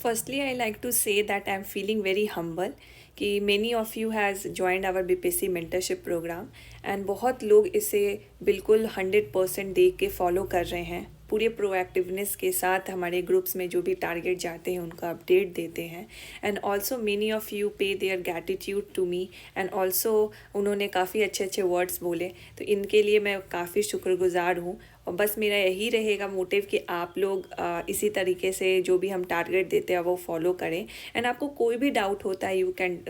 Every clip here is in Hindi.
Firstly, I like to say that I'm feeling very humble कि many of you has joined our BPSC mentorship program and बहुत लोग इसे बिल्कुल 100% देख के फॉलो कर रहे हैं। पूरे प्रोएक्टिवनेस के साथ हमारे ग्रुप्स में जो भी टारगेट जाते हैं उनका अपडेट देते हैं and also many of you pay their gratitude to me and also उन्होंने काफ़ी अच्छे अच्छे वर्ड्स बोले, तो इनके लिए मैं काफ़ी शुक्रगुजार हूँ। और बस मेरा यही रहेगा मोटिव कि आप लोग इसी तरीके से जो भी हम टारगेट देते हैं वो फॉलो करें एंड आपको कोई भी डाउट होता है you can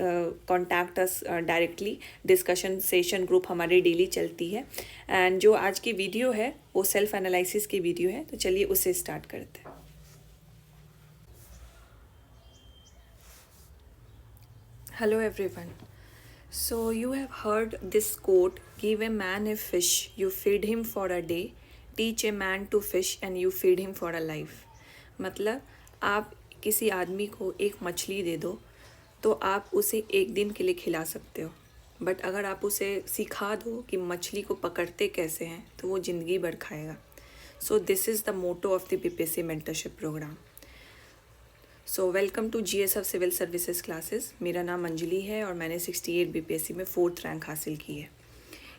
contact us directly. Discussion session group हमारी डेली चलती है एंड जो आज की वीडियो है वो सेल्फ एनालिसिस की वीडियो है, तो चलिए उससे स्टार्ट करते हैं। Hello everyone, so you have heard this quote, give a man a fish, you feed him for a day, teach a man to fish and you feed him for a life। मतलब आप किसी आदमी को एक मछली दे दो तो आप उसे एक दिन के लिए खिला सकते हो, बट अगर आप उसे सिखा दो कि मछली को पकड़ते कैसे हैं तो वो ज़िंदगी भर खाएगा। So this is the motto of the BPSC mentorship program. So welcome to GSF civil services classes. मेरा नाम अंजलि है और मैंने 68 बीपीएससी में 4th रैंक हासिल की है।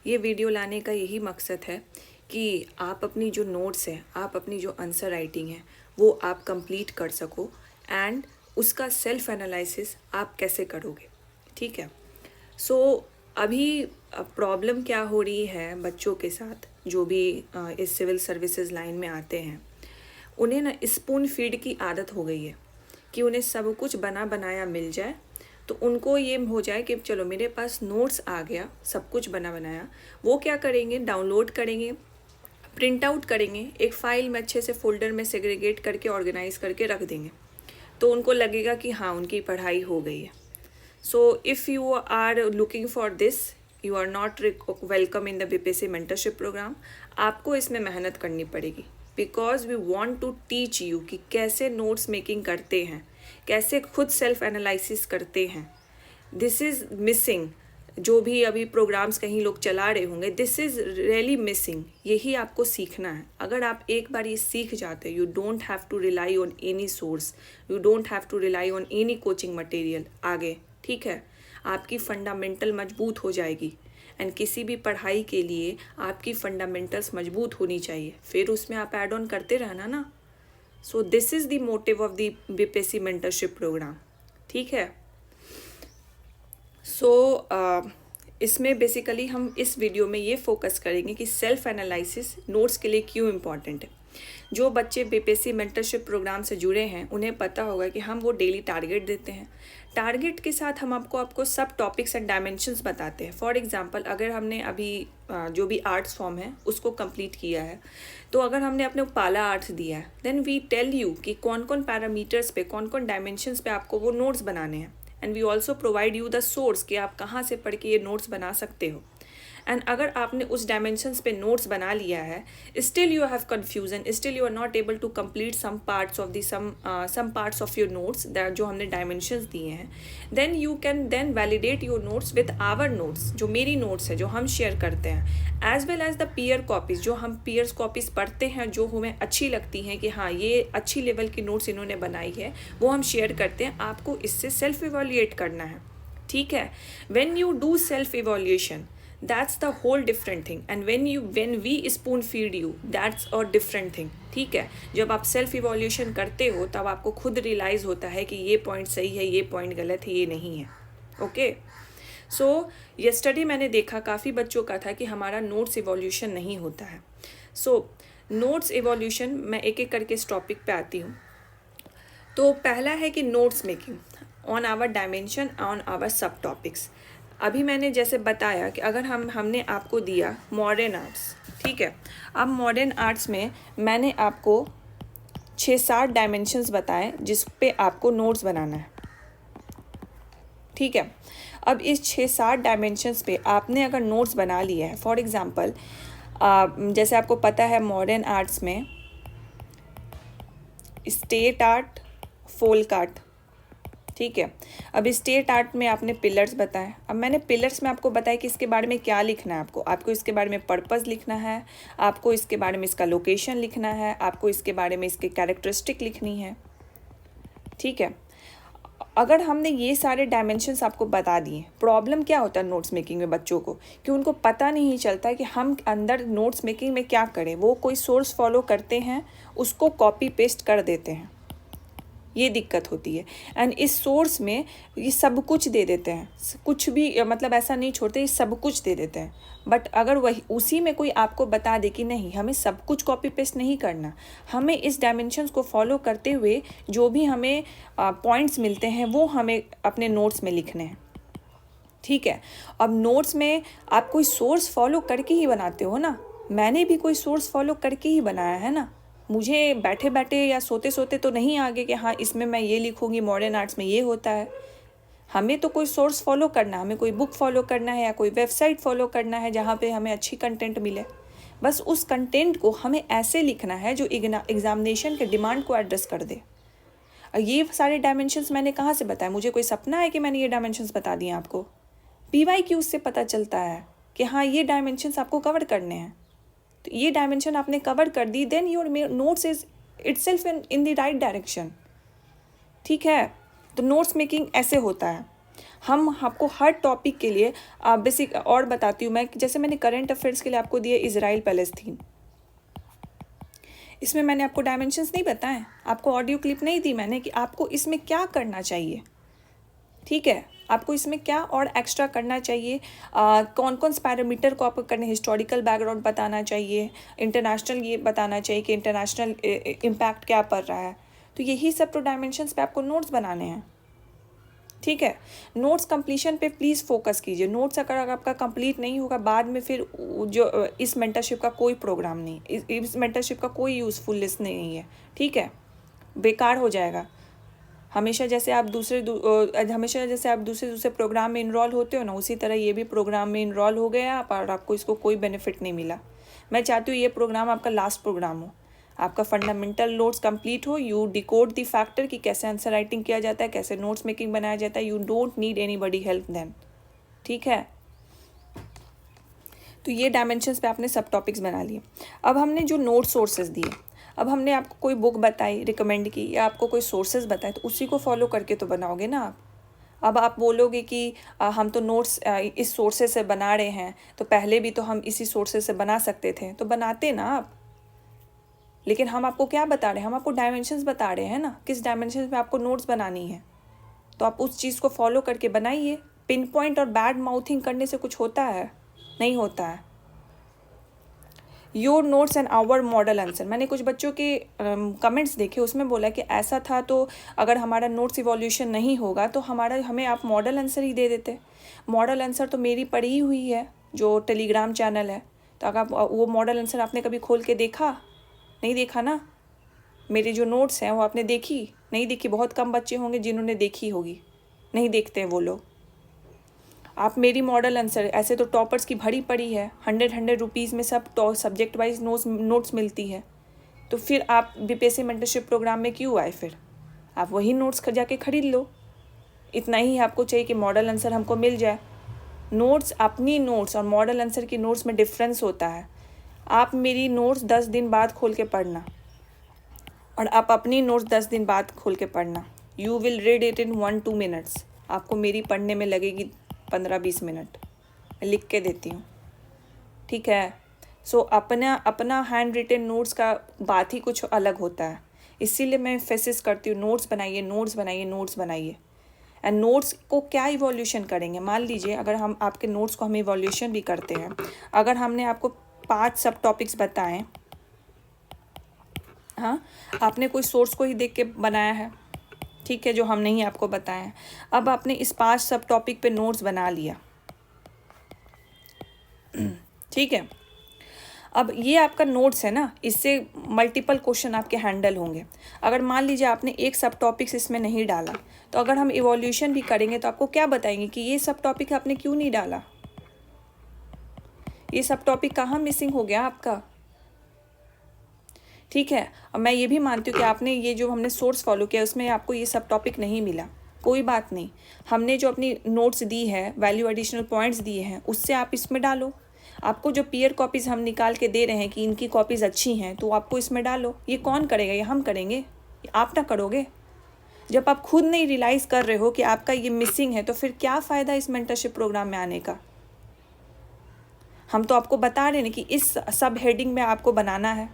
ये वीडियो लाने का यही मकसद है कि आप अपनी जो नोट्स हैं, आप अपनी जो आंसर राइटिंग है वो आप कंप्लीट कर सको एंड उसका सेल्फ एनालिसिस आप कैसे करोगे, ठीक है। सो अभी प्रॉब्लम क्या हो रही है बच्चों के साथ जो भी इस सिविल सर्विसेज लाइन में आते हैं, उन्हें ना स्पून फीड की आदत हो गई है कि उन्हें सब कुछ बना बनाया मिल जाए, तो उनको ये हो जाए कि चलो मेरे पास नोट्स आ गया, सब कुछ बना बनाया। वो क्या करेंगे, डाउनलोड करेंगे, प्रिंट आउट करेंगे, एक फ़ाइल में अच्छे से फोल्डर में सेग्रीगेट करके ऑर्गेनाइज करके रख देंगे, तो उनको लगेगा कि हाँ उनकी पढ़ाई हो गई है। So if you are looking for this, you are not welcome in the BPSC mentorship program. आपको इसमें मेहनत करनी पड़ेगी because we want to teach you कि कैसे नोट्स मेकिंग करते हैं, कैसे खुद सेल्फ एनालिसिस करते हैं। This is missing. जो भी अभी प्रोग्राम्स कहीं लोग चला रहे होंगे, दिस इज़ रियली मिसिंग। यही आपको सीखना है। अगर आप एक बार ये सीख जाते, you don't have to rely on any source, you don't have to rely on any coaching material आगे, ठीक है। आपकी फंडामेंटल मजबूत हो जाएगी एंड किसी भी पढ़ाई के लिए आपकी फंडामेंटल्स मजबूत होनी चाहिए, फिर उसमें आप ऐड ऑन करते रहना ना। So this is the motive of the BPSC mentorship program, ठीक है। सो इसमें बेसिकली हम इस वीडियो में ये फोकस करेंगे कि सेल्फ एनालिसिस नोट्स के लिए क्यों इम्पॉर्टेंट है। जो बच्चे बीपीएससी मेंटरशिप प्रोग्राम से जुड़े हैं उन्हें पता होगा कि हम वो डेली टारगेट देते हैं। टारगेट के साथ हम आपको सब टॉपिक्स एंड डायमेंशंस बताते हैं। फॉर एग्जांपल, अगर हमने अभी जो भी आर्ट्स फॉर्म है उसको कंप्लीट किया है, तो अगर हमने अपने पाला आर्ट्स दिया है, देन वी टेल यू कि कौन कौन पैरामीटर्स पे, कौन कौन डायमेंशंस पे आपको वो नोट्स बनाने हैं and we also provide you the source कि आप कहाँ से पढ़ के ये नोट्स बना सकते हो। एंड अगर आपने उस डायमेंशंस पे नोट्स बना लिया है, still you have confusion, still you are not able to complete some parts of the some parts of your notes that जो हमने डायमेंशंस दिए हैं, then you can then validate your notes with our notes, जो मेरी नोट्स है जो हम शेयर करते हैं, as well as the peer copies, जो हम पीयर्स कॉपीज़ पढ़ते हैं, जो हमें अच्छी लगती हैं कि हाँ ये अच्छी लेवल की नोट्स इन्होंने बनाई है, वो हम शेयर करते हैं। आपको इससे सेल्फ इवैल्यूएट करना है, ठीक है। When you do self evaluation, that's the whole different thing, and when we spoon feed you, that's a different thing, ठीक है। जब आप सेल्फ इवोल्यूशन करते हो तब आपको खुद रियलाइज़ होता है कि ये पॉइंट सही है, ये पॉइंट गलत है, ये नहीं है, ओके। सो यस्टरडे मैंने देखा काफ़ी बच्चों का था कि हमारा नोट्स इवोल्यूशन नहीं होता है। सो नोट्स इवोल्यूशन मैं एक एक करके इस टॉपिक पे आती हूँ। तो पहला है कि notes making on our dimension, on our sub topics. अभी मैंने जैसे बताया कि अगर हमने आपको दिया मॉडर्न आर्ट्स, ठीक है। अब मॉडर्न आर्ट्स में मैंने आपको 6-7 डायमेंशंस बताए जिस पे आपको नोट्स बनाना है, ठीक है। अब इस 6-7 डायमेंशंस पे आपने अगर नोट्स बना लिया है, फॉर एग्जांपल जैसे आपको पता है मॉडर्न आर्ट्स में स्टेट आर्ट, फोल्क आर्ट, ठीक है। अब स्टेट आर्ट में आपने पिलर्स बताए। अब मैंने पिलर्स में आपको बताया कि इसके बारे में क्या लिखना है। आपको इसके बारे में पर्पस लिखना है, आपको इसके बारे में इसका लोकेशन लिखना है, आपको इसके बारे में इसके कैरेक्टरिस्टिक लिखनी है, ठीक है। अगर हमने ये सारे डायमेंशंस आपको बता दिए, प्रॉब्लम क्या होता है नोट्स मेकिंग में बच्चों को, कि उनको पता नहीं चलता है कि हम अंदर नोट्स मेकिंग में क्या करें। वो कोई सोर्स फॉलो करते हैं, उसको कॉपी पेस्ट कर देते हैं, ये दिक्कत होती है। एंड इस सोर्स में ये सब कुछ दे देते हैं, कुछ भी मतलब ऐसा नहीं छोड़ते, ये सब कुछ दे देते हैं। बट अगर वही उसी में कोई आपको बता दे कि नहीं, हमें सब कुछ कॉपी पेस्ट नहीं करना, हमें इस डायमेंशंस को फॉलो करते हुए जो भी हमें पॉइंट्स मिलते हैं वो हमें अपने नोट्स में लिखने हैं। ठीक है। अब नोट्स में आप कोई सोर्स फॉलो करके ही बनाते हो ना, मैंने भी कोई सोर्स फॉलो करके ही बनाया है ना। मुझे बैठे बैठे या सोते सोते तो नहीं आ गए कि हाँ इसमें मैं ये लिखूँगी, मॉडर्न आर्ट्स में ये होता है। हमें तो कोई सोर्स फॉलो करना है, हमें कोई बुक फॉलो करना है या कोई वेबसाइट फॉलो करना है जहाँ पे हमें अच्छी कंटेंट मिले। बस उस कंटेंट को हमें ऐसे लिखना है जो एग्जामिनेशन के डिमांड को एड्रेस कर दे। और ये सारे डायमेंशंस मैंने कहाँ से बताया? मुझे कोई सपना है कि मैंने ये डायमेंशंस बता दिए आपको? PYQ से पता चलता है कि हाँ ये डायमेंशंस आपको कवर करने हैं। तो ये डायमेंशन आपने कवर कर दी, then your notes is itself in the right direction. ठीक है। तो नोट्स मेकिंग ऐसे होता है। हम आपको हर टॉपिक के लिए बेसिक और बताती हूँ मैं, जैसे मैंने करंट अफेयर्स के लिए आपको दिए इजराइल पैलेस्तीन, इसमें मैंने आपको डायमेंशंस नहीं बताए, आपको ऑडियो क्लिप नहीं दी मैंने कि आपको इसमें क्या करना चाहिए। ठीक है, आपको इसमें क्या और एक्स्ट्रा करना चाहिए, कौन कौन से पैरामीटर को आपको करने, हिस्टोरिकल बैकग्राउंड बताना चाहिए, इंटरनेशनल ये बताना चाहिए कि इंटरनेशनल इम्पैक्ट क्या पड़ रहा है। तो यही सब तो डायमेंशंस पे आपको नोट्स बनाने हैं। ठीक है। नोट्स कंप्लीशन पे प्लीज़ फोकस कीजिए। नोट्स अगर आपका कंप्लीट नहीं होगा बाद में फिर जो इस मेंटरशिप का कोई प्रोग्राम नहीं, इस मेंटरशिप का कोई यूज़फुलनेस नहीं है। ठीक है, बेकार हो जाएगा। हमेशा जैसे आप दूसरे दूसरे प्रोग्राम में इनरोल होते हो ना, उसी तरह ये भी प्रोग्राम में इनरोल हो गए आप और आपको इसको कोई बेनिफिट नहीं मिला। मैं चाहती हूँ ये प्रोग्राम आपका लास्ट प्रोग्राम हो, आपका फंडामेंटल नोट्स कंप्लीट हो, यू डिकोड द फैक्टर कि कैसे आंसर राइटिंग किया जाता है, कैसे नोट्स मेकिंग बनाया जाता है। You don't need anybody help then. ठीक है। तो ये डायमेंशंस पे आपने सब टॉपिक्स बना लिए। अब हमने जो नोट सोर्सेज दिए, अब हमने आपको कोई बुक बताई, रिकमेंड की, या आपको कोई सोर्सेज बताए, तो उसी को फॉलो करके तो बनाओगे ना आप। अब आप बोलोगे कि हम तो नोट्स इस सोर्सेज से बना रहे हैं, तो पहले भी तो हम इसी सोर्सेज से बना सकते थे, तो बनाते ना आप। लेकिन हम आपको क्या बता रहे हैं? हम आपको डायमेंशंस बता रहे हैं ना, किस डायमेंशन में आपको नोट्स बनानी है, तो आप उस चीज़ को फॉलो करके बनाइए। पिन पॉइंट और बैड माउथिंग करने से कुछ होता है? नहीं होता है। Your notes and our model answer, मैंने कुछ बच्चों के कमेंट्स देखे, उसमें बोला कि ऐसा था तो अगर हमारा नोट्स इवोल्यूशन नहीं होगा तो हमें आप मॉडल आंसर ही दे देते। मॉडल आंसर तो मेरी पड़ी ही हुई है जो टेलीग्राम चैनल है, तो अगर वो मॉडल आंसर आपने कभी खोल के देखा? नहीं देखा ना। मेरे जो नोट्स हैं वो आपने देखी? नहीं देखी। बहुत कम बच्चे होंगे जिन्होंने देखी होगी, नहीं देखते हैं वो लोग। आप मेरी मॉडल आंसर, ऐसे तो टॉपर्स की भरी पड़ी है, 100 रुपीज़ में सब सब्जेक्ट वाइज नोट्स मिलती है। तो फिर आप BPSC मेंटरशिप प्रोग्राम में क्यों आए? फिर आप वही नोट्स जाके ख़रीद लो। इतना ही आपको चाहिए कि मॉडल आंसर हमको मिल जाए। नोट्स, अपनी नोट्स और मॉडल आंसर की नोट्स में डिफरेंस होता है। आप मेरी नोट्स 10 दिन बाद खोल के पढ़ना और आप अपनी नोट्स 10 दिन बाद खोल के पढ़ना। You will read it in 1-2 minutes. आपको मेरी पढ़ने में लगेगी 15-20 मिनट। मैं लिख के देती हूँ। ठीक है। सो अपना हैंड रिटन नोट्स का बात ही कुछ अलग होता है। इसीलिए मैं एम्फेसिस करती हूँ, नोट्स बनाइए, नोट्स बनाइए, नोट्स बनाइए। एंड नोट्स को क्या इवोल्यूशन करेंगे? मान लीजिए अगर हम आपके नोट्स को हम इवोल्यूशन भी करते हैं, अगर हमने आपको 5 सब टॉपिक्स बताएं, हाँ, आपने कोई सोर्स को ही देख के बनाया है, ठीक है, जो हम नहीं आपको बताएं। अब आपने इस 5 सब टॉपिक पे नोट्स बना लिया, ठीक है। अब ये आपका नोट्स है ना, इससे मल्टीपल क्वेश्चन आपके हैंडल होंगे। अगर मान लीजिए आपने एक सब टॉपिक्स इसमें नहीं डाला, तो अगर हम इवोल्यूशन भी करेंगे तो आपको क्या बताएंगे कि ये सब टॉपिक आपने क्यों नहीं डाला, ये सब टॉपिक कहाँ मिसिंग हो गया आपका। ठीक है। और मैं ये भी मानती हूँ कि आपने ये जो हमने सोर्स फॉलो किया उसमें आपको ये सब टॉपिक नहीं मिला, कोई बात नहीं। हमने जो अपनी नोट्स दी है, वैल्यू एडिशनल पॉइंट्स दिए हैं, उससे आप इसमें डालो। आपको जो पीयर कॉपीज़ हम निकाल के दे रहे हैं कि इनकी कॉपीज़ अच्छी हैं, तो आपको इसमें डालो। ये कौन करेगा? ये हम करेंगे, ये आप ना करोगे। जब आप खुद नहीं रियलाइज़ कर रहे हो कि आपका ये मिसिंग है, तो फिर क्या फ़ायदा इस मेंटरशिप प्रोग्राम में आने का। हम तो आपको बता रहे हैं कि इस सब हेडिंग में आपको बनाना है,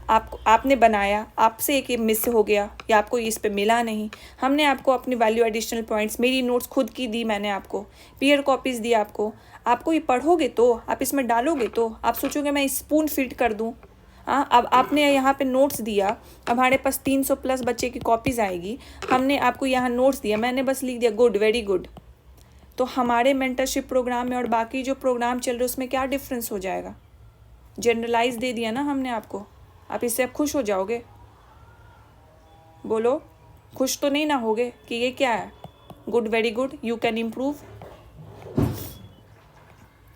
आपने बनाया, आपसे एक मिस हो गया या आपको इस पे मिला नहीं, हमने आपको अपनी वैल्यू एडिशनल पॉइंट्स, मेरी नोट्स खुद की दी मैंने आपको, पीयर कॉपीज़ दी आपको ये पढ़ोगे तो, आप इसमें डालोगे तो, आप सोचोगे मैं स्पून फीड कर दूँ। हाँ, अब आपने यहाँ पे नोट्स दिया, अब हमारे पास 300 प्लस बच्चे की कॉपीज़ आएगी, हमने आपको यहाँ नोट्स दिया, मैंने बस लिख दिया गुड, वेरी गुड। तो हमारे मेंटरशिप प्रोग्राम में और बाकी जो प्रोग्राम चल रहे उसमें क्या डिफरेंस हो जाएगा। जनरलाइज दे दिया ना हमने आपको, आप इससे अब खुश हो जाओगे। बोलो, खुश तो नहीं ना होगे कि ये क्या है, good, very good, you can improve,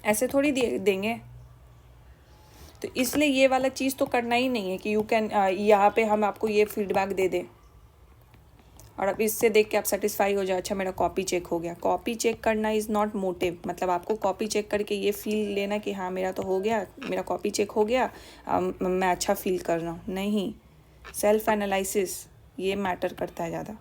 ऐसे थोड़ी देंगे। तो इसलिए ये वाला चीज़ तो करना ही नहीं है कि यू कैन, यहाँ पे हम आपको ये फीडबैक दे दें और अब इससे देख के आप सेटिस्फाई हो जाए, अच्छा मेरा कॉपी चेक हो गया। कॉपी चेक करना इज़ नॉट मोटिव, मतलब आपको कॉपी चेक करके ये फील लेना कि हाँ मेरा तो हो गया, मेरा कॉपी चेक हो गया, मैं अच्छा फील कर रहा हूँ, नहीं। सेल्फ एनालिसिस ये मैटर करता है ज़्यादा।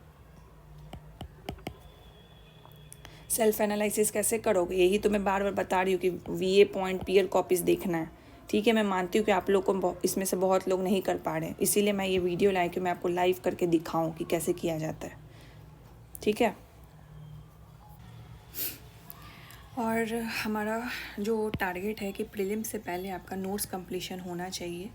सेल्फ एनालिसिस कैसे करोगे, यही तो मैं बार बार बता रही हूँ कि VA पॉइंट, पीयर कॉपीज़ देखना है। ठीक है, मैं मानती हूँ कि आप लोग को इसमें से बहुत लोग नहीं कर पा रहे, इसीलिए मैं ये वीडियो लाई कि मैं आपको लाइव करके दिखाऊँ कि कैसे किया जाता है। ठीक है, और हमारा जो टारगेट है कि प्रीलिम से पहले आपका नोट्स कंप्लीशन होना चाहिए,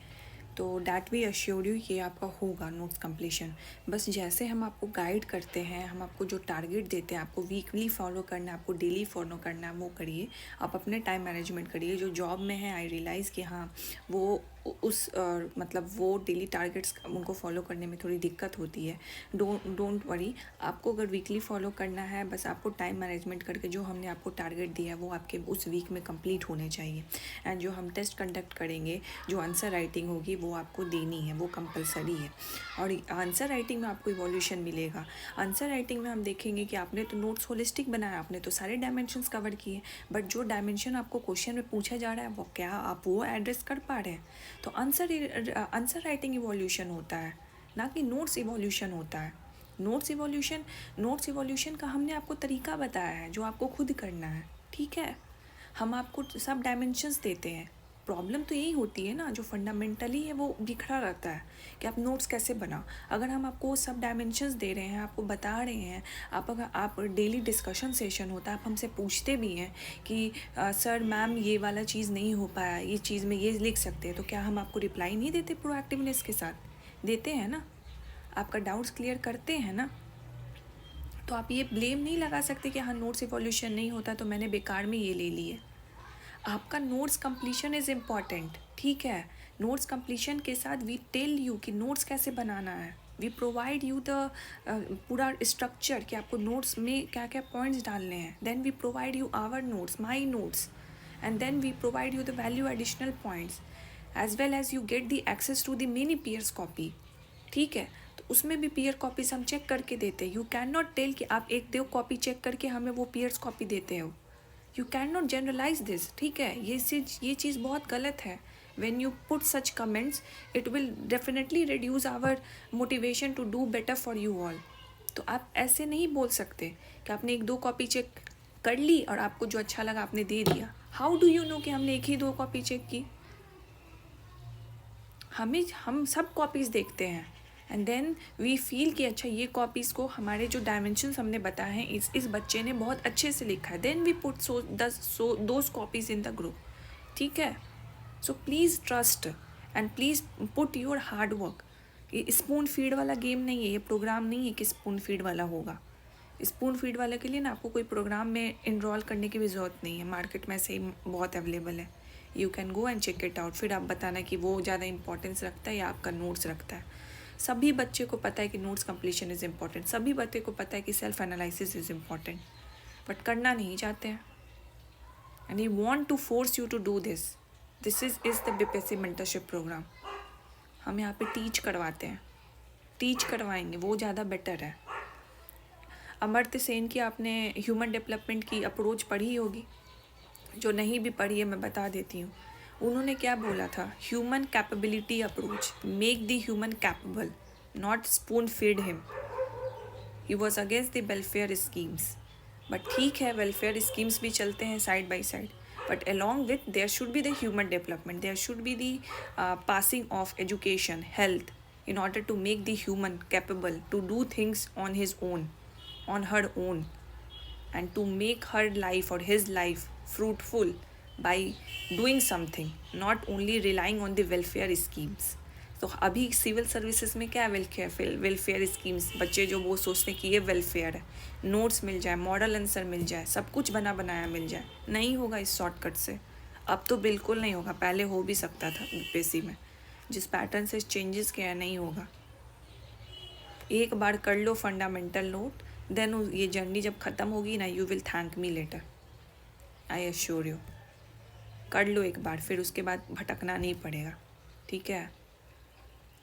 तो डैट वी अश्योर यू ये आपका होगा नोट्स कंप्लीशन। बस जैसे हम आपको गाइड करते हैं, हम आपको जो टारगेट देते हैं, आपको वीकली फॉलो करना है, आपको डेली फॉलो करना है, वो करिए। आप अपने टाइम मैनेजमेंट करिए। जो जॉब में है, आई रियलाइज़ कि हाँ वो मतलब वो डेली टारगेट्स उनको फॉलो करने में थोड़ी दिक्कत होती है। डोंट वरी, आपको अगर वीकली फॉलो करना है, बस आपको टाइम मैनेजमेंट करके जो हमने आपको टारगेट दिया है वो आपके उस वीक में कंप्लीट होने चाहिए। एंड जो हम टेस्ट कंडक्ट करेंगे, जो आंसर राइटिंग होगी वो आपको देनी है, वो कंपलसरी है। और आंसर राइटिंग में आपको इवोल्यूशन मिलेगा। आंसर राइटिंग में हम देखेंगे कि आपने तो नोट्स होलिस्टिक बनाया, आपने तो सारे डायमेंशंस कवर किए, बट जो डायमेंशन आपको क्वेश्चन में पूछा जा रहा है वो क्या आप वो एड्रेस कर पा रहे हैं। तो आंसर राइटिंग इवोल्यूशन होता है, ना कि नोट्स इवोल्यूशन होता है। नोट्स इवोल्यूशन का हमने आपको तरीका बताया है जो आपको खुद करना है। ठीक है, हम आपको सब डायमेंशंस देते हैं। प्रॉब्लम तो यही होती है ना, जो फंडामेंटली है वो बिखरा रहता है कि आप नोट्स कैसे बनाओ। अगर हम आपको सब डायमेंशंस दे रहे हैं, आपको बता रहे हैं, आप डेली डिस्कशन सेशन होता है, आप हमसे पूछते भी हैं कि सर मैम ये वाला चीज़ नहीं हो पाया, ये चीज़ में ये लिख सकते हैं, तो क्या हम आपको रिप्लाई नहीं देते प्रोएक्टिवनेस के साथ? देते हैं ना, आपका डाउट्स क्लियर करते हैं ना। तो आप ये ब्लेम नहीं लगा सकते कि हाँ नोट्स इवोल्यूशन नहीं होता तो मैंने बेकार में ये ले लिए। आपका नोट्स कंप्लीशन इज़ इम्पॉर्टेंट। ठीक है, नोट्स कंप्लीशन के साथ वी टेल यू कि नोट्स कैसे बनाना है, वी प्रोवाइड यू द पूरा स्ट्रक्चर कि आपको नोट्स में क्या क्या पॉइंट्स डालने हैं। Then we provide you our notes, my notes, and then we provide you the value additional points as well as you get the access to the many peers copy. ठीक है, तो उसमें भी पीयर कॉपीज हम चेक करके देते हैं। यू कैन नॉट टेल कि आप एक दो कॉपी चेक करके हमें वो पीयर्स कॉपी देते हो। You can not generalize this. ठीक है, ये चीज़ बहुत गलत है। when you put such comments it will definitely reduce our motivation to do better for you all। तो आप ऐसे नहीं बोल सकते कि आपने एक दो कॉपी चेक कर ली और आपको जो अच्छा लगा आपने दे दिया। हाउ डू यू नो कि हमने एक ही दो कॉपी चेक की? हम सब कॉपीज़ देखते हैं एंड देन वी फील कि अच्छा ये कॉपीज़ को हमारे जो डायमेंशंस हमने बताए हैं इस बच्चे ने बहुत अच्छे से लिखा है, then we put those copies in the group. ठीक है, so please trust and please put your hard work. ये स्पून फीड वाला गेम नहीं है, ये प्रोग्राम नहीं है कि स्पून फीड वाला होगा। स्पून फीड वाले के लिए ना आपको कोई प्रोग्राम में इनरोल करने की भी ज़रूरत नहीं है, मार्केट में से ही बहुत अवेलेबल है। You can go and check it out, फिर आप बताना कि वो ज़्यादा इंपॉर्टेंस रखता है या आपका नोट्स रखता है। सभी बच्चे को पता है कि नोट्स कंप्लीशन इज़ इम्पॉर्टेंट, सभी बच्चे को पता है कि self analysis is important, but करना नहीं चाहते हैं। And you want to force you to do this is the BPSC mentorship program. हम यहाँ पे टीच करवाते हैं, टीच करवाएंगे, वो ज़्यादा बेटर है। अमर्त्य सेन की आपने ह्यूमन डेवलपमेंट की अप्रोच पढ़ी होगी, जो नहीं भी पढ़ी है मैं बता देती हूँ। उन्होंने क्या बोला था? Human capability approach, make the human capable, not spoon feed him. He was against the welfare schemes. But ठीक है, वेलफेयर स्कीम्स भी चलते हैं side by side, but along with there should be the human development, there should be the passing of education, health, in order to make the human capable to do things on his own, on her own, and to make her life or his life fruitful by doing something, not only relying on the welfare schemes. तो अभी सिविल सर्विसेज में क्या है, वेलफेयर स्कीम्स. बच्चे जो वो सोचते हैं कि ये वेलफेयर है, नोट्स मिल जाए, मॉडल आंसर मिल जाए, सब कुछ बना बनाया मिल जाए. नहीं होगा इस शॉर्टकट से. अब तो बिल्कुल नहीं होगा. पहले हो भी सकता था यूपीएससी में. जिस पैटर्न से चेंजेस किया है नहीं होगा. एक बार कर लो फंडामेंटल नोट, देन ये जर्नी जब ख़त्म होगी ना, you will thank me later, I assure you. कर लो एक बार, फिर उसके बाद भटकना नहीं पड़ेगा. ठीक है.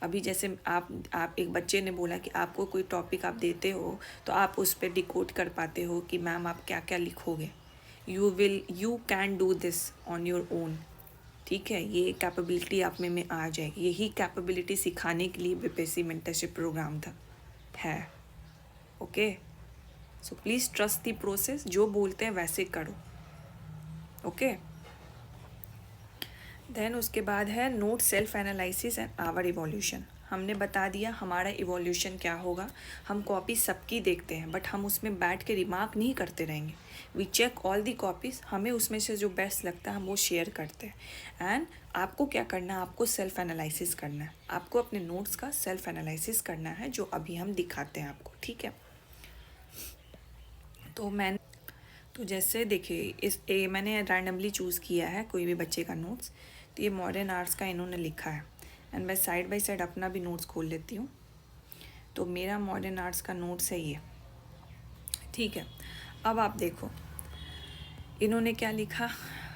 अभी जैसे आप एक बच्चे ने बोला कि आपको कोई टॉपिक आप देते हो तो आप उस पर डिकोड कर पाते हो कि मैम आप क्या क्या लिखोगे. You can do this on your own. ठीक है. ये कैपेबिलिटी आप में आ जाएगी. यही कैपेबिलिटी सिखाने के लिए बीपीएससी मेंटरशिप प्रोग्राम था है. Okay. So please trust the process. जो बोलते हैं वैसे करो. ओके. देन उसके बाद है note self analysis and our evolution. हमने बता दिया हमारा इवोल्यूशन क्या होगा. हम कॉपी सबकी देखते हैं, बट हम उसमें बैठ के रिमार्क नहीं करते रहेंगे. We check all the copies. हमें उसमें से जो बेस्ट लगता है हम वो शेयर करते हैं. एंड आपको क्या करना है, आपको सेल्फ एनालिसिस करना है. आपको अपने नोट्स का सेल्फ एनालिसिस करना है, जो अभी हम दिखाते हैं आपको. ठीक है. तो जैसे देखिए, मैंने रैंडमली चूज़ किया है कोई भी बच्चे का नोट्स. तो ये मॉडर्न आर्ट्स का इन्होंने लिखा है. एंड मैं साइड बाय साइड अपना भी नोट्स खोल लेती हूँ. तो मेरा मॉडर्न आर्ट्स का नोट्स है ये. ठीक है. अब आप देखो इन्होंने क्या लिखा.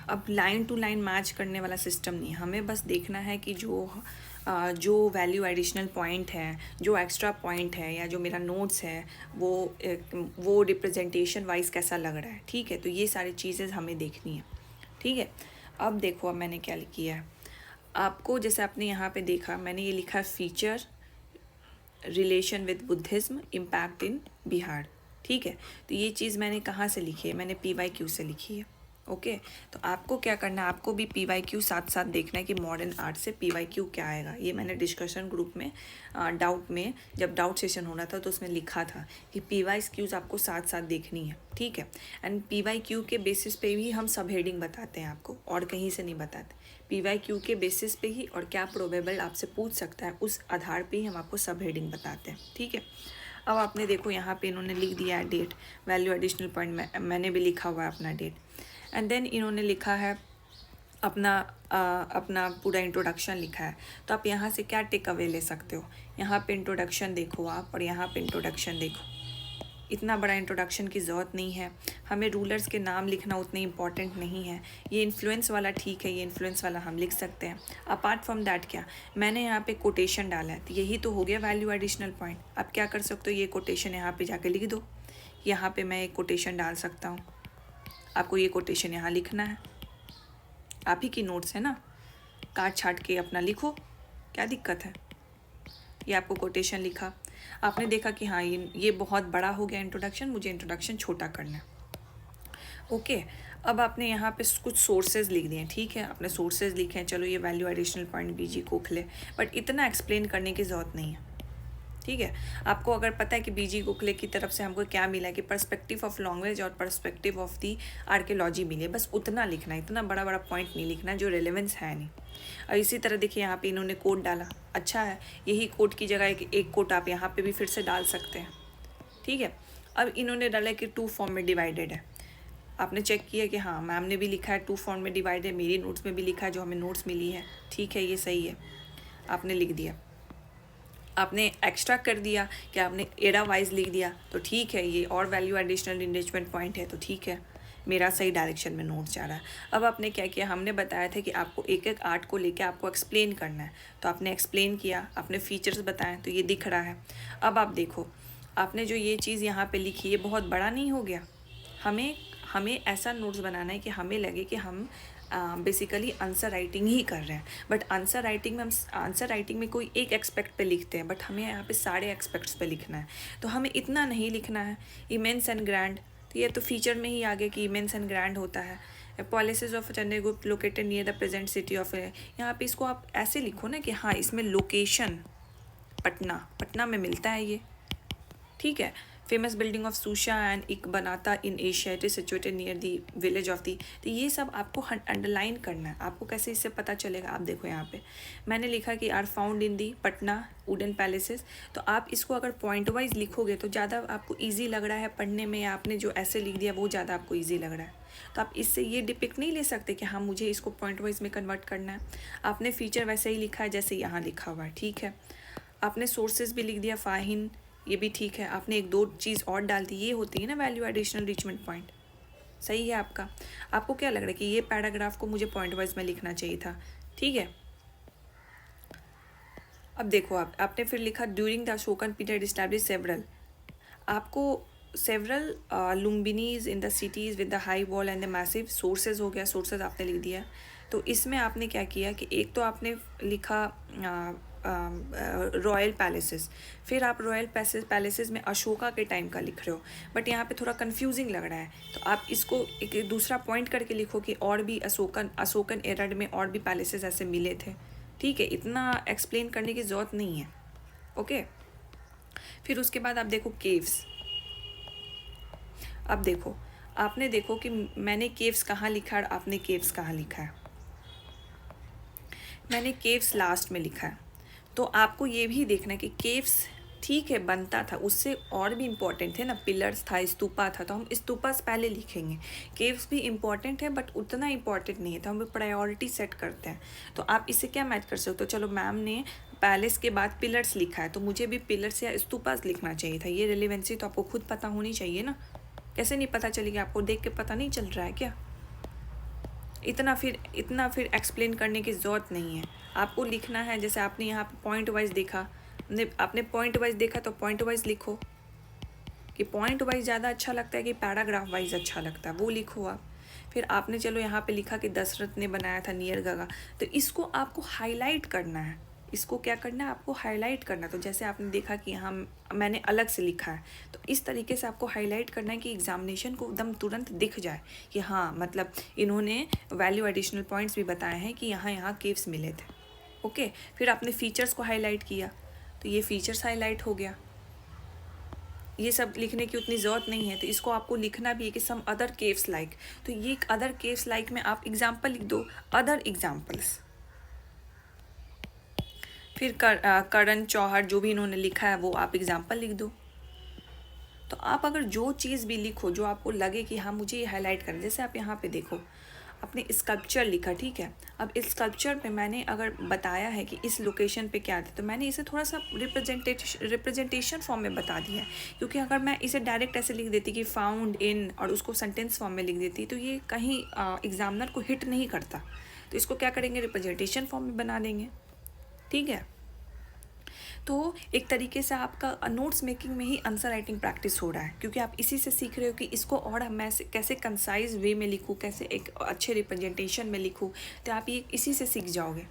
अब लाइन टू लाइन मैच करने वाला सिस्टम नहीं. हमें बस देखना है कि जो वैल्यू एडिशनल पॉइंट है, जो एक्स्ट्रा पॉइंट है, या जो मेरा नोट्स है वो रिप्रेजेंटेशन वाइज कैसा लग रहा है. ठीक है. तो ये सारी चीज़ें हमें देखनी है. ठीक है. अब देखो, अब मैंने क्या किया है आपको. जैसे आपने यहाँ पे देखा, मैंने ये लिखा feature relation with Buddhism impact in Bihar. ठीक है. तो ये चीज़ मैंने कहाँ से लिखी है, मैंने PYQ से लिखी है. ओके. तो आपको क्या करना है, आपको भी PYQ साथ साथ देखना है कि मॉडर्न आर्ट से PYQ क्या आएगा. ये मैंने डिस्कशन ग्रुप में जब डाउट सेशन हो रहा था तो उसमें लिखा था कि PYQs आपको साथ साथ देखनी है. ठीक है. एंड PYQ के बेसिस पे ही हम सब हेडिंग बताते हैं आपको, और कहीं से नहीं बताते. PYQ के बेसिस पे ही और क्या प्रोबेबल आपसे पूछ सकता है उस आधार पे ही हम आपको सब हेडिंग बताते हैं. ठीक है. अब आपने देखो यहाँ पे इन्होंने लिख दिया है डेट, वैल्यू एडिशनल पॉइंट. मैंने भी लिखा हुआ है अपना डेट. एंड देन इन्होंने लिखा है अपना पूरा इंट्रोडक्शन लिखा है. तो आप यहाँ से क्या टेक अवे ले सकते हो. यहाँ पे इंट्रोडक्शन देखो आप, और यहाँ पे इंट्रोडक्शन देखो. इतना बड़ा इंट्रोडक्शन की ज़रूरत नहीं है. हमें रूलर्स के नाम लिखना उतने इंपॉर्टेंट नहीं है. ये इन्फ्लुएंस वाला ठीक है, ये इन्फ्लुएंस वाला हम लिख सकते हैं. अपार्ट फ्रॉम दैट क्या, मैंने यहाँ पे कोटेशन डाला है. तो यही तो हो गया वैल्यू एडिशनल पॉइंट. आप क्या कर सकते हो, ये कोटेशन यहाँ पे जाके लिख दो. यहाँ पे मैं एक कोटेशन डाल सकता हूँ. आपको ये कोटेशन यहाँ लिखना है. आप ही की नोट्स है ना, काट छाट के अपना लिखो, क्या दिक्कत है. ये आपको कोटेशन लिखा. आपने देखा कि हाँ ये बहुत बड़ा हो गया इंट्रोडक्शन, मुझे इंट्रोडक्शन छोटा करना है. ओके. अब आपने यहाँ पे कुछ सोर्सेज लिख दिए. ठीक है. आपने सोर्सेज लिखे हैं. चलो ये value additional point BG Gokhale, but इतना एक्सप्लेन करने की ज़रूरत नहीं है. ठीक है. आपको अगर पता है कि BG गोखले की तरफ से हमको क्या मिला कि पर्सपेक्टिव ऑफ लैंग्वेज और पर्सपेक्टिव ऑफ दी आर्कियोलॉजी मिली है, बस उतना लिखना है. इतना बड़ा बड़ा पॉइंट नहीं लिखना जो रेलेवेंस है नहीं. और इसी तरह देखिए यहाँ पे इन्होंने कोड डाला. अच्छा है. यही कोड की जगह एक कोड आप यहाँ पे भी फिर से डाल सकते हैं. ठीक है. अब इन्होंने डाला कि 2 फॉर्म में डिवाइडेड है. आपने चेक किया कि हाँ मैम ने भी लिखा है 2 फॉर्म में डिवाइडेड, मेरी नोट्स में भी लिखा है जो हमें नोट्स मिली है. ठीक है. ये सही है. आपने लिख दिया. आपने एक्स्ट्रा कर दिया कि आपने एरा वाइज लिख दिया, तो ठीक है. ये और वैल्यू एडिशनल इंगेजमेंट पॉइंट है, तो ठीक है. मेरा सही डायरेक्शन में नोट जा रहा है. अब आपने क्या किया, हमने बताया था कि आपको एक एक आर्ट को लेके आपको एक्सप्लेन करना है. तो आपने एक्सप्लेन किया, आपने फीचर्स बताए, तो ये दिख रहा है. अब आप देखो, आपने जो ये चीज़ यहाँ पे लिखी, ये बहुत बड़ा नहीं हो गया. हमें ऐसा नोट्स बनाना है कि हमें लगे कि हम बेसिकली आंसर राइटिंग ही कर रहे हैं, बट आंसर राइटिंग में हम आंसर राइटिंग में कोई एक एक्सपेक्ट पे लिखते हैं, बट हमें यहाँ पे सारे एक्सपेक्ट्स पे लिखना है। तो हमें इतना नहीं लिखना है इमेंस एंड ग्रैंड, तो ये तो फीचर में ही आगे कि इमेंस एंड ग्रैंड होता है। Policies of Chennai group located near the present city of, यहाँ पे इसको आप ऐसे लिखो ना कि हाँ इसमें लोकेशन पटना में मिलता है ये, ठीक है। फेमस बिल्डिंग ऑफ सूशा एंड इक बनाता in Asia, it is situated near the village of the. तो ये सब आपको अंडरलाइन करना है। आपको कैसे इससे पता चलेगा, आप देखो यहाँ पे मैंने लिखा कि are found in the Patna wooden palaces. तो आप इसको अगर पॉइंट वाइज लिखोगे तो ज़्यादा आपको ईजी लग रहा है पढ़ने में, या आपने जो ऐसे लिख दिया वो ज़्यादा आपको ईजी लग रहा है। तो आप इससे ये डिपिक्ट नहीं ले सकते कि हाँ मुझे इसको पॉइंट वाइज में कन्वर्ट करना है। आपने फीचर वैसे ही लिखा है जैसे यहाँ लिखा हुआ है, ठीक है। आपने सोर्सेज भी लिख दिया फाहिन, ये भी ठीक है। आपने एक दो चीज़ और डाल दी, ये होती है ना वैल्यू एडिशनल रिचमेंट पॉइंट, सही है आपका। आपको क्या लग रहा है कि ये पैराग्राफ को मुझे पॉइंट वाइज में लिखना चाहिए था, ठीक है। अब देखो आपने फिर लिखा during the Ashokan period establish several, आपको सेवरल लुम्बिनीज in the cities with the high wall and the massive sources हो गया, सोर्सेज आपने लिख दिया। तो इसमें आपने क्या किया कि एक तो आपने लिखा रॉयल पैलेसेस, फिर आप रॉयल पैलेसेस में अशोका के टाइम का लिख रहे हो, बट यहाँ पे थोड़ा कंफ्यूजिंग लग रहा है। तो आप इसको एक दूसरा पॉइंट करके लिखो कि और भी अशोकन एरा में और भी पैलेसेस ऐसे मिले थे, ठीक है। इतना एक्सप्लेन करने की ज़रूरत नहीं है, ओके। फिर उसके बाद आप देखो केव्स। अब देखो आपने देखो कि मैंने केव्स कहाँ लिखा है और आपने केव्स कहाँ लिखा है। मैंने केव्स लास्ट में लिखा है, तो आपको ये भी देखना है कि केव्स ठीक है बनता था, उससे और भी इम्पोर्टेंट थे ना, पिलर्स था, स्तूपा था, तो हम स्तूपा से पहले लिखेंगे। केव्स भी इम्पॉर्टेंट है बट उतना इम्पॉर्टेंट नहीं है, तो हम प्रायोरिटी सेट करते हैं। तो आप इससे क्या मैच कर सकते हो, चलो मैम ने पैलेस के बाद पिलर्स लिखा है तो मुझे भी पिलर्स या स्तूपास लिखना चाहिए था। ये रिलेवेंसी तो आपको खुद पता होनी चाहिए ना, कैसे नहीं पता चलेगी, आपको देख के पता नहीं चल रहा है क्या। इतना फिर एक्सप्लेन करने की ज़रूरत नहीं है। आपको लिखना है जैसे आपने यहाँ पे पॉइंट वाइज देखा, आपने पॉइंट वाइज देखा तो पॉइंट वाइज लिखो, कि पॉइंट वाइज ज़्यादा अच्छा लगता है कि पैराग्राफ वाइज अच्छा लगता है, वो लिखो आप। फिर आपने चलो यहाँ पे लिखा कि दशरथ ने बनाया था नियर गंगा, तो इसको आपको हाईलाइट करना है। इसको क्या करना है, आपको हाईलाइट करना है। तो जैसे आपने देखा कि यहाँ मैंने अलग से लिखा है, तो इस तरीके से आपको हाईलाइट करना है कि एग्जामिनेशन को एकदम तुरंत दिख जाए कि हाँ मतलब इन्होंने वैल्यू एडिशनल पॉइंट्स भी बताए हैं कि यहाँ केव्स मिले थे, ओके। फिर आपने फीचर्स को हाईलाइट किया, तो ये फीचर्स हाईलाइट हो गया। ये सब लिखने की उतनी ज़रूरत नहीं है, तो इसको आपको लिखना भी है कि सम अदर केव्स लाइक, तो ये अदर केव्स लाइक में आप एग्जाम्पल लिख दो, अदर एग्जाम्पल्स। फिर करण जौहर जो भी इन्होंने लिखा है वो आप एग्जाम्पल लिख दो। तो आप अगर जो चीज़ भी लिखो जो आपको लगे कि हाँ मुझे ये हाईलाइट करना, जैसे आप यहाँ पे देखो आपने स्कल्पचर लिखा, ठीक है। अब इस स्कल्पचर पे मैंने अगर बताया है कि इस लोकेशन पे क्या था, तो मैंने इसे थोड़ा सा रिप्रेजेंटेशन फॉर्म में बता दिया है, क्योंकि अगर मैं इसे डायरेक्ट ऐसे लिख देती कि फाउंड इन और उसको सेंटेंस फॉर्म में लिख देती तो ये कहीं एग्जामिनर को हिट नहीं करता। तो इसको क्या करेंगे, रिप्रेजेंटेशन फॉर्म में बना देंगे, ठीक है। तो एक तरीके से आपका नोट्स मेकिंग में ही आंसर राइटिंग प्रैक्टिस हो रहा है, क्योंकि आप इसी से सीख रहे हो कि इसको और मैं कैसे कंसाइज वे में लिखूँ, कैसे एक अच्छे रिप्रेजेंटेशन में लिखूँ, तो आप ये इसी से सीख जाओगे।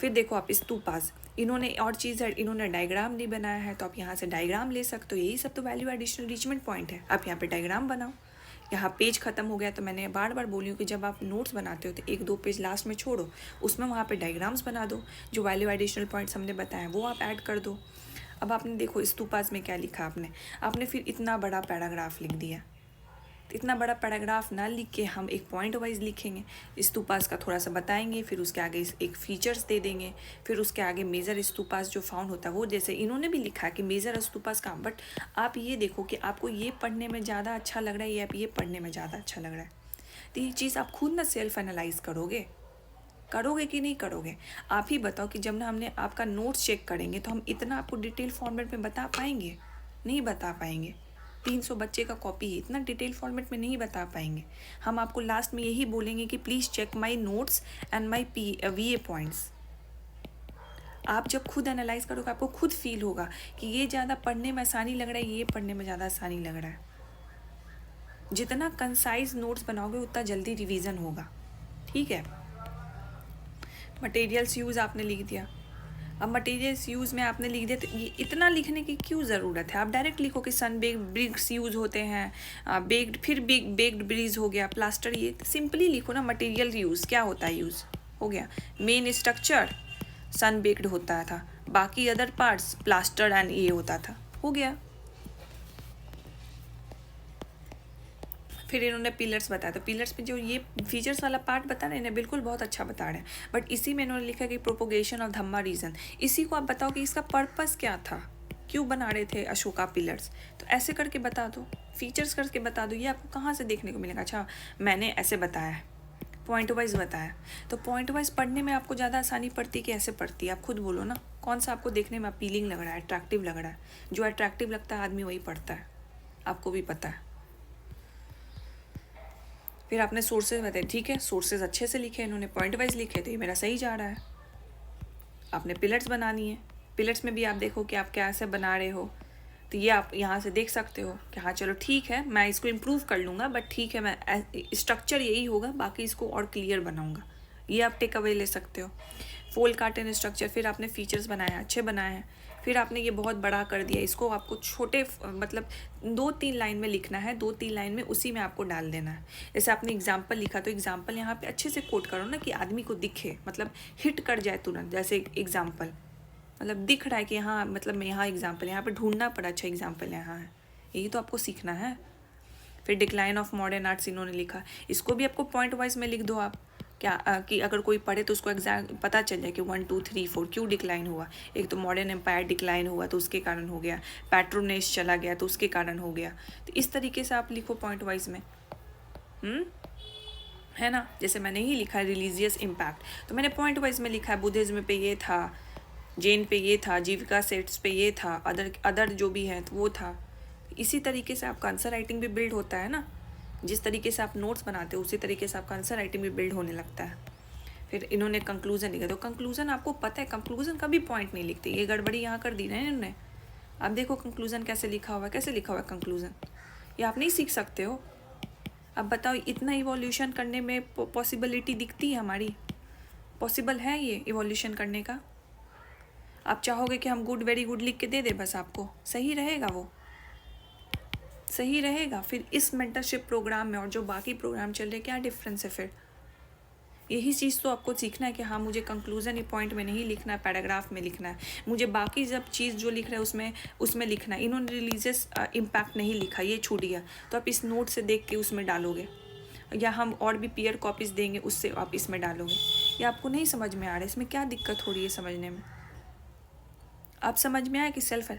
फिर देखो आप स्तूपास, इन्होंने और चीज़ है, इन्होंने डायग्राम नहीं बनाया है, तो आप यहाँ से डायग्राम ले सकते हो। यही सब तो वैल्यू एडिशनल रिचमेंट पॉइंट है। आप यहाँ पे डायग्राम बनाओ। यहाँ पेज ख़त्म हो गया, तो मैंने बार बार बोली हूँ कि जब आप नोट्स बनाते हो तो एक दो पेज लास्ट में छोड़ो, उसमें वहाँ पे डायग्राम्स बना दो, जो वैल्यू एडिशनल पॉइंट्स हमने बताए वो आप ऐड कर दो। अब आपने देखो स्तूपास में क्या लिखा आपने फिर इतना बड़ा पैराग्राफ लिख दिया। तो इतना बड़ा पैराग्राफ ना लिख के हम एक पॉइंट वाइज लिखेंगे, स्तूपास का थोड़ा सा बताएंगे, फिर उसके आगे एक फीचर्स दे देंगे, फिर उसके आगे मेजर स्तूपास जो फाउंड होता है वो, जैसे इन्होंने भी लिखा है कि मेजर स्तूपास का। बट आप ये देखो कि आपको ये पढ़ने में ज़्यादा अच्छा लग रहा है या ये पढ़ने में ज़्यादा अच्छा लग रहा है। तो ये चीज़ आप खुद ना सेल्फ एनालाइज करोगे कि नहीं करोगे। आप ही बताओ कि जब ना हमने आपका नोट्स चेक करेंगे तो हम इतना आपको डिटेल फॉर्मेट में बता पाएंगे, नहीं बता पाएंगे। 300 बच्चे का कॉपी है, इतना डिटेल फॉर्मेट में नहीं बता पाएंगे। हम आपको लास्ट में यही बोलेंगे कि please check my notes and my VA points. आप जब खुद एनालाइज करोगे आपको खुद फील होगा कि ये ज़्यादा पढ़ने में आसानी लग रहा है, ये पढ़ने में ज़्यादा आसानी लग रहा है। जितना कंसाइज नोट्स बनाओगे उतना जल्दी रिवीजन होगा, ठीक है। मटेरियल्स यूज़ आपने लिख दिया। अब मटेरियल्स यूज़ में आपने लिख दिया, तो ये इतना लिखने की क्यों ज़रूरत है? आप डायरेक्ट लिखो कि सन बेक्ड ब्रिक्स यूज़ होते हैं, बेक्ड, फिर बेक्ड ब्रिज हो गया, प्लास्टर, ये सिंपली लिखो ना। मटेरियल यूज़ क्या होता है, यूज़ हो गया। मेन स्ट्रक्चर सन बेक्ड होता था, बाकी अदर पार्ट्स प्लास्टर एंड ये होता था, हो गया। फिर इन्होंने पिलर्स बताया, तो पिलर्स पे जो ये फीचर्स वाला पार्ट बता रहे हैं ना, बिल्कुल बहुत अच्छा बता रहे हैं, बट इसी में इन्होंने लिखा कि प्रोपोगेशन ऑफ धम्मा रीजन। इसी को आप बताओ कि इसका पर्पस क्या था, क्यों बना रहे थे अशोका पिलर्स, तो ऐसे करके बता दो, फीचर्स करके बता दो। ये आपको कहाँ से देखने को मिलेगा? अच्छा मैंने ऐसे बताया है, पॉइंट वाइज बताया, तो पॉइंट वाइज पढ़ने में आपको ज़्यादा आसानी पड़ती है कि ऐसे पढ़ती है? आप खुद बोलो ना, कौन सा आपको देखने में अपीलिंग लग रहा है, अट्रैक्टिव लग रहा है? जो अट्रैक्टिव लगता है आदमी वही पढ़ता है, आपको भी पता है। फिर आपने सोर्सेज बताए, ठीक है, सोर्सेज अच्छे से लिखे इन्होंने, पॉइंट वाइज लिखे, तो ये मेरा सही जा रहा है। आपने पिलर्स बनानी है, पिलर्स में भी आप देखो कि आप कैसे बना रहे हो, तो ये आप यहाँ से देख सकते हो कि हाँ चलो ठीक है, मैं इसको इम्प्रूव कर लूँगा, बट ठीक है, मैं स्ट्रक्चर यही होगा, बाकी इसको और क्लियर बनाऊँगा, ये आप टेक अवे ले सकते हो। फोल कार्टन स्ट्रक्चर, फिर आपने फीचर्स बनाए, अच्छे बनाए हैं, फिर आपने ये बहुत बड़ा कर दिया, इसको आपको छोटे मतलब 2-3 लाइन में लिखना है, 2-3 लाइन में उसी में आपको डाल देना है। जैसे आपने एग्जाम्पल लिखा, तो एग्जाम्पल यहाँ पे अच्छे से कोट करो ना, कि आदमी को दिखे, मतलब हिट कर जाए तुरंत। जैसे एग्जाम्पल मतलब दिख रहा है कि हाँ, मतलब मैं यहाँ एग्जाम्पल, यहाँ पे ढूंढना पड़ा, अच्छा एग्जाम्पल यहाँ है, यही तो आपको सीखना है। फिर डिक्लाइन ऑफ मॉडर्न आर्ट्स इन्होंने लिखा, इसको भी आपको पॉइंट वाइज में लिख दो आप, क्या कि अगर कोई पढ़े तो उसको एग्जैक्ट पता चल जाए कि 1 2 3 4 क्यों डिक्लाइन हुआ। एक तो मॉडर्न एम्पायर डिक्लाइन हुआ तो उसके कारण हो गया, पैट्रोनेज चला गया तो उसके कारण हो गया। तो इस तरीके से आप लिखो पॉइंट वाइज में, है ना। जैसे मैंने ही लिखा है रिलीजियस इम्पैक्ट, तो मैंने पॉइंट वाइज में लिखा है, बुद्धिज्म पे ये था, जैन पे ये था, जीविका सेट्स पे ये था, अदर जो भी है तो वो था। इसी तरीके से आपका आंसर राइटिंग भी बिल्ड होता है ना, जिस तरीके से आप नोट्स बनाते हो उसी तरीके से आपका आंसर राइटिंग भी बिल्ड होने लगता है। फिर इन्होंने कंक्लूजन लिखा, तो कंक्लूजन आपको पता है, कंक्लूजन का भी पॉइंट नहीं लिखते, ये गड़बड़ी यहाँ कर दी ना इन्होंने। अब देखो कंक्लूजन कैसे लिखा हुआ है, कैसे लिखा हुआ है कंक्लूजन, ये आप नहीं सीख सकते हो। अब बताओ, इतना इवोल्यूशन करने में पॉसिबिलिटी दिखती है हमारी, पॉसिबल है ये इवोल्यूशन करने का? आप चाहोगे कि हम गुड वेरी गुड लिख के दे दे बस आपको, सही रहेगा वो? सही रहेगा? फिर इस मेंटरशिप प्रोग्राम में और जो बाकी प्रोग्राम चल रहे, क्या डिफरेंस है? फिर यही चीज़ तो आपको सीखना है कि हाँ, मुझे कंक्लूजन पॉइंट में नहीं लिखना है, पैराग्राफ में लिखना है, मुझे बाकी जब चीज़ जो लिख रहा है उसमें लिखना है। इन्होंने रिलीजियस इम्पैक्ट नहीं लिखा, ये छूट गया, तो आप इस नोट से देख के उसमें डालोगे, या हम और भी पीयर कॉपीज़ देंगे उससे आप इसमें डालोगे। ये आपको नहीं समझ में आ रहा है, इसमें क्या दिक्कत हो रही है समझने में? आप समझ में आया कि सेल्फ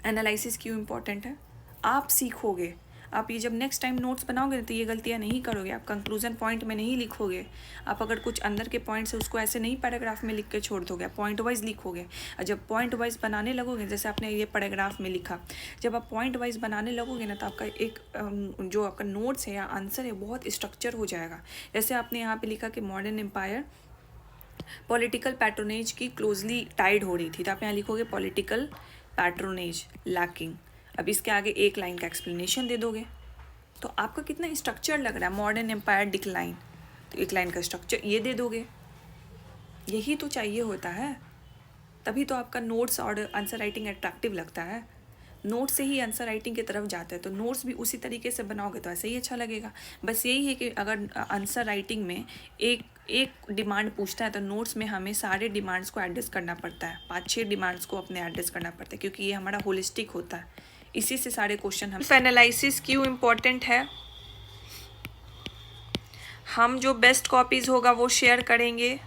एनालिसिस क्यों इम्पॉर्टेंट है? आप सीखोगे, आप ये जब नेक्स्ट टाइम नोट्स बनाओगे तो ये गलतियाँ नहीं करोगे, आप कंक्लूजन पॉइंट में नहीं लिखोगे, आप अगर कुछ अंदर के पॉइंट्स है उसको ऐसे नहीं पैराग्राफ में लिख के छोड़ दोगे, पॉइंट वाइज लिखोगे। और जब पॉइंट वाइज बनाने लगोगे, जैसे आपने ये पैराग्राफ में लिखा, जब आप पॉइंट वाइज बनाने लगोगे ना, तो आपका एक जो आपका नोट्स है या आंसर है बहुत स्ट्रक्चर हो जाएगा। जैसे आपने यहाँ पर लिखा कि मॉडर्न एम्पायर पॉलिटिकल पैट्रोनेज की क्लोजली टाइड हो रही थी, तो आप यहाँ लिखोगे पॉलिटिकल पैट्रोनेज लैकिंग। अब इसके आगे एक लाइन का एक्सप्लेनेशन दे दोगे, तो आपका कितना स्ट्रक्चर लग रहा है, मॉडर्न एम्पायर डिक्लाइन, तो एक लाइन का स्ट्रक्चर ये दे दोगे। यही तो चाहिए होता है, तभी तो आपका नोट्स और आंसर राइटिंग अट्रैक्टिव लगता है। नोट्स से ही आंसर राइटिंग की तरफ जाता है, तो नोट्स भी उसी तरीके से बनाओगे तो ऐसे ही अच्छा लगेगा। बस यही है कि अगर आंसर राइटिंग में एक डिमांड पूछता है, तो नोट्स में हमें सारे डिमांड्स को एडजस्ट करना पड़ता है, 5-6 डिमांड्स को अपने एडजस्ट करना पड़ता है, क्योंकि ये हमारा होलिस्टिक होता है, इसी से सारे क्वेश्चन हम। एनालिसिस क्यों इम्पोर्टेंट है? हम जो बेस्ट कॉपीज़ होगा वो शेयर करेंगे,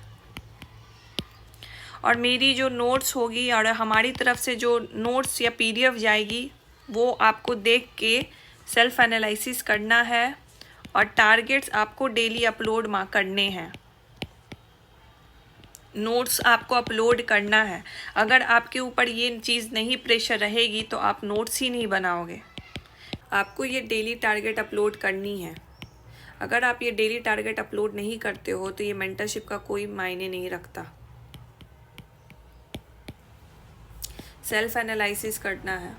और मेरी जो नोट्स होगी और हमारी तरफ से जो नोट्स या पीडीएफ जाएगी वो आपको देख के सेल्फ एनालिसिस करना है, और टारगेट्स आपको डेली अपलोड करने हैं, नोट्स आपको अपलोड करना है। अगर आपके ऊपर ये चीज़ नहीं प्रेशर रहेगी तो आप नोट्स ही नहीं बनाओगे। आपको ये डेली टारगेट अपलोड करनी है। अगर आप ये डेली टारगेट अपलोड नहीं करते हो तो ये मेंटरशिप का कोई मायने नहीं रखता। सेल्फ एनालिसिस करना है,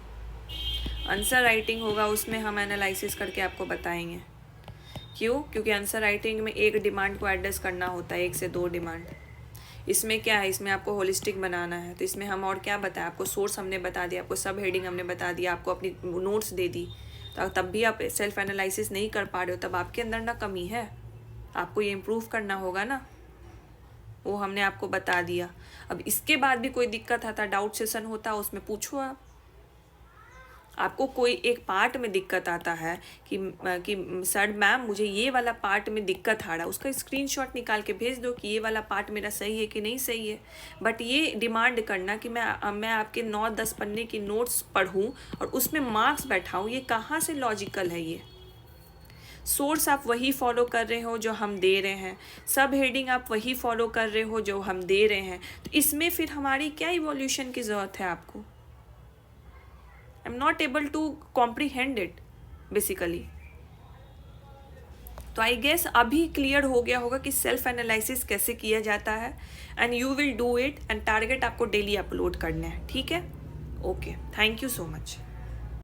आंसर राइटिंग होगा उसमें हम एनालिसिस करके आपको बताएंगे क्यों? क्योंकि आंसर राइटिंग में एक डिमांड को एड्रेस करना होता है, 1 से 2 डिमांड। इसमें क्या है, इसमें आपको होलिस्टिक बनाना है, तो इसमें हम और क्या बताया आपको, सोर्स हमने बता दिया, आपको सब हेडिंग हमने बता दिया, आपको अपनी नोट्स दे दी, तो तब भी आप सेल्फ एनालिसिस नहीं कर पा रहे हो, तब आपके अंदर ना कमी है, आपको ये इम्प्रूव करना होगा ना, वो हमने आपको बता दिया। अब इसके बाद भी कोई दिक्कत आता, डाउट सेशन होता, उसमें पूछो आप। आपको कोई एक पार्ट में दिक्कत आता है कि सर मैम मुझे ये वाला पार्ट में दिक्कत आ रहा है, उसका स्क्रीनशॉट निकाल के भेज दो कि ये वाला पार्ट मेरा सही है कि नहीं सही है। बट ये डिमांड करना कि मैं आपके 9-10 पन्ने की नोट्स पढ़ूं और उसमें मार्क्स बैठाऊं, ये कहाँ से लॉजिकल है? ये सोर्स आप वही फॉलो कर रहे हो जो हम दे रहे हैं, सब हेडिंग आप वही फॉलो कर रहे हो जो हम दे रहे हैं, तो इसमें फिर हमारी क्या इवोल्यूशन की ज़रूरत है आपको? I am not able to comprehend it basically. तो आई गेस अभी क्लियर हो गया होगा कि सेल्फ एनालिसिस कैसे किया जाता है, and you will do it, and target आपको डेली अपलोड करना है, ठीक है? Okay, thank you so much.